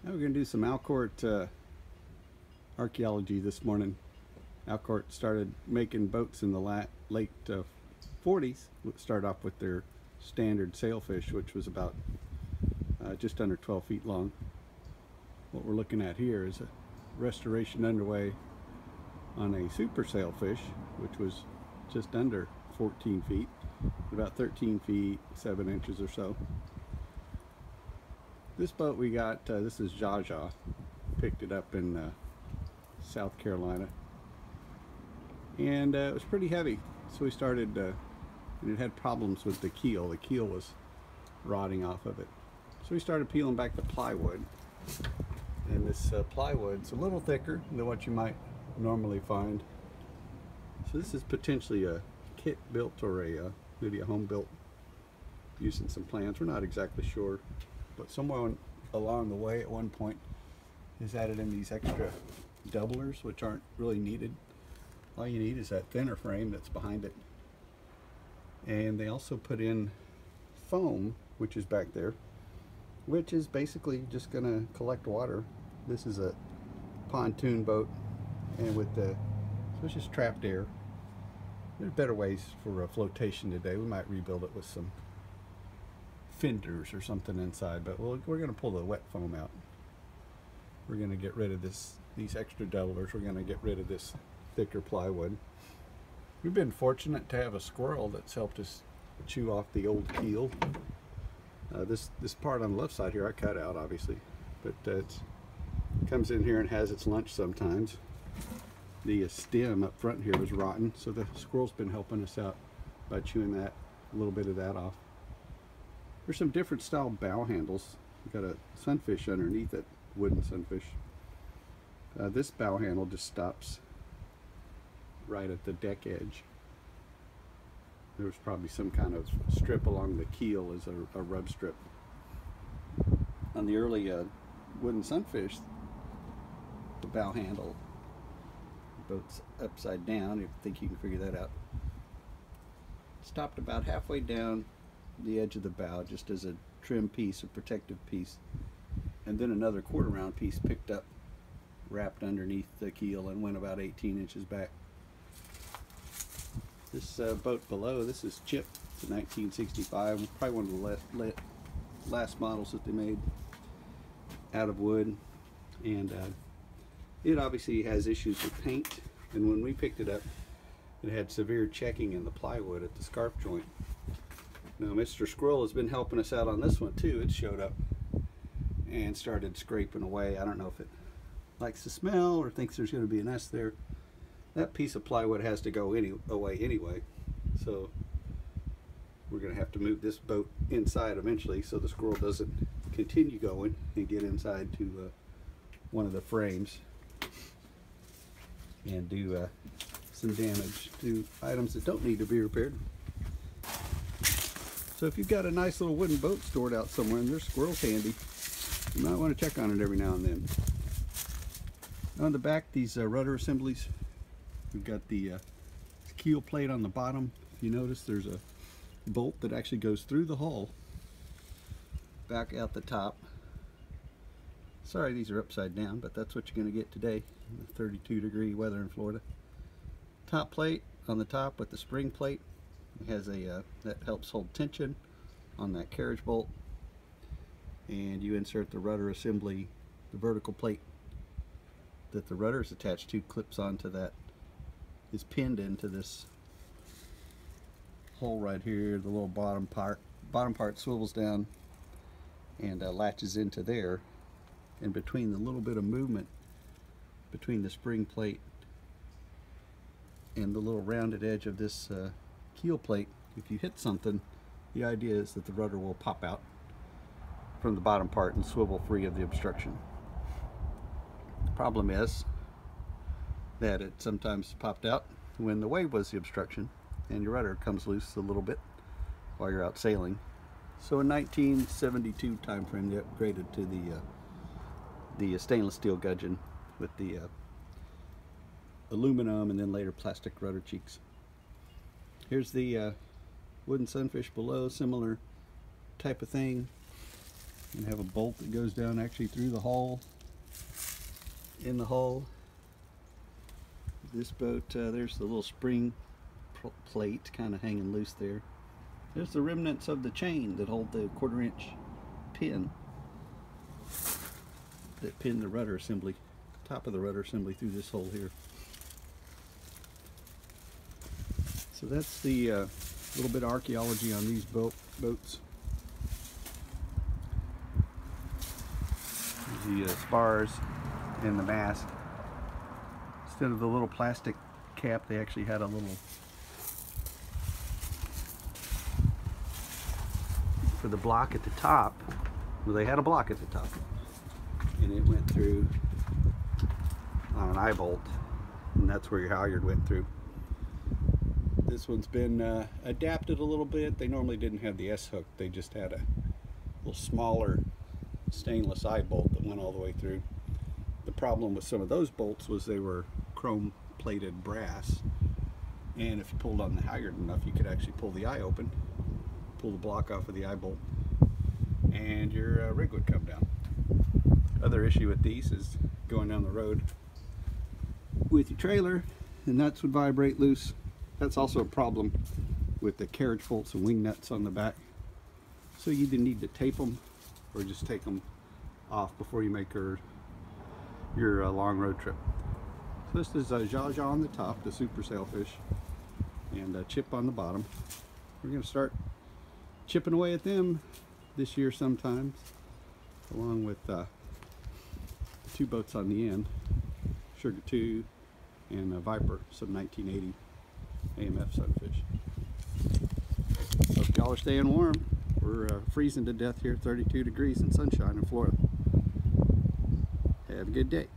Now we're going to do some Alcort archaeology this morning. Alcort started making boats in the late 40s. Started off with their standard sailfish, which was about just under 12 feet long. What we're looking at here is a restoration underway on a super sailfish, which was just under 14 feet, about 13 feet 7 inches or so. This boat we got, this is Jaja, picked it up in South Carolina, and it was pretty heavy, so we started, and it had problems with the keel. The keel was rotting off of it, so we started peeling back the plywood, and this plywood's a little thicker than what you might normally find. So this is potentially a kit built or maybe a home built using some plans. We're not exactly sure, but someone along the way at one point has added in these extra doublers, which aren't really needed. All you need is that thinner frame that's behind it. And they also put in foam, which is back there, which is basically just going to collect water. This is a pontoon boat, and with the, so it's just trapped air. There's better ways for flotation today. We might rebuild it with some fenders or something inside, but we're going to pull the wet foam out. We're going to get rid of these extra doublers. We're going to get rid of this thicker plywood. We've been fortunate to have a squirrel that's helped us chew off the old keel. This part on the left side here I cut out, obviously, but it comes in here and has its lunch sometimes. The stem up front here was rotten, so the squirrel's been helping us out by chewing a little bit of that off. There's some different style bow handles. We've got a sunfish underneath it, wooden sunfish. This bow handle just stops right at the deck edge. There was probably some kind of strip along the keel as a rub strip. On the early wooden sunfish, the bow handle, the boat's upside down, if you think you can figure that out, stopped about halfway down the edge of the bow, just as a trim piece, a protective piece, and then another quarter round piece picked up, wrapped underneath the keel, and went about 18 inches back. This boat below, this is Chip. It's a 1965, probably one of the last models that they made out of wood, and it obviously has issues with paint, and when we picked it up, it had severe checking in the plywood at the scarf joint. Now Mr. Squirrel has been helping us out on this one too. It showed up and started scraping away. I don't know if it likes the smell or thinks there's going to be a nest there. That piece of plywood has to go away anyway, so we're going to have to move this boat inside eventually so the squirrel doesn't continue going and get inside to one of the frames and do some damage to items that don't need to be repaired. So if you've got a nice little wooden boat stored out somewhere and there's squirrels handy, you might want to check on it every now and then. On the back, these rudder assemblies, we've got the keel plate on the bottom. If you notice, there's a bolt that actually goes through the hull back out the top. Sorry these are upside down, but that's what you're going to get today in the 32-degree weather in Florida. Top plate on the top with the spring plate. It has a that helps hold tension on that carriage bolt, and you insert the rudder assembly. The vertical plate that the rudder is attached to clips onto that, is pinned into this hole right here. The little bottom part swivels down and latches into there, and between the little bit of movement between the spring plate and the little rounded edge of this keel plate, if you hit something, the idea is that the rudder will pop out from the bottom part and swivel free of the obstruction. The problem is that it sometimes popped out when the wave was the obstruction and your rudder comes loose a little bit while you're out sailing. So in 1972 time frame, they upgraded to the stainless steel gudgeon with the aluminum and then later plastic rudder cheeks. Here's the wooden sunfish below, similar type of thing. and have a bolt that goes down actually through the hull. In the hull, this boat, there's the little spring plate kind of hanging loose there. There's the remnants of the chain that hold the 1/4 inch pin that pin the rudder assembly, top of the rudder assembly through this hole here. So that's the little bit of archaeology on these boats. The spars and the mast. Instead of the little plastic cap, they actually had a little, for the block at the top. Well, they had a block at the top, and it went through on an eye bolt, and that's where your halyard went through. This one's been adapted a little bit. They normally didn't have the S-hook. They just had a little smaller stainless eye bolt that went all the way through. The problem with some of those bolts was they were chrome plated brass, and if you pulled on the halyard enough, you could actually pull the eye open, pull the block off of the eye bolt, and your rig would come down. Other issue with these is going down the road with your trailer, the nuts would vibrate loose. That's also a problem with the carriage bolts and wing nuts on the back. So you either need to tape them or just take them off before you make your long road trip. So this is a Jaja on the top, the Super Sailfish, and a Chip on the bottom. We're going to start chipping away at them this year sometimes, along with two boats on the end, Sugar 2 and a Viper, some 1980 AMF Sunfish. Hope y'all are staying warm. We're freezing to death here, 32 degrees and sunshine in Florida. Have a good day.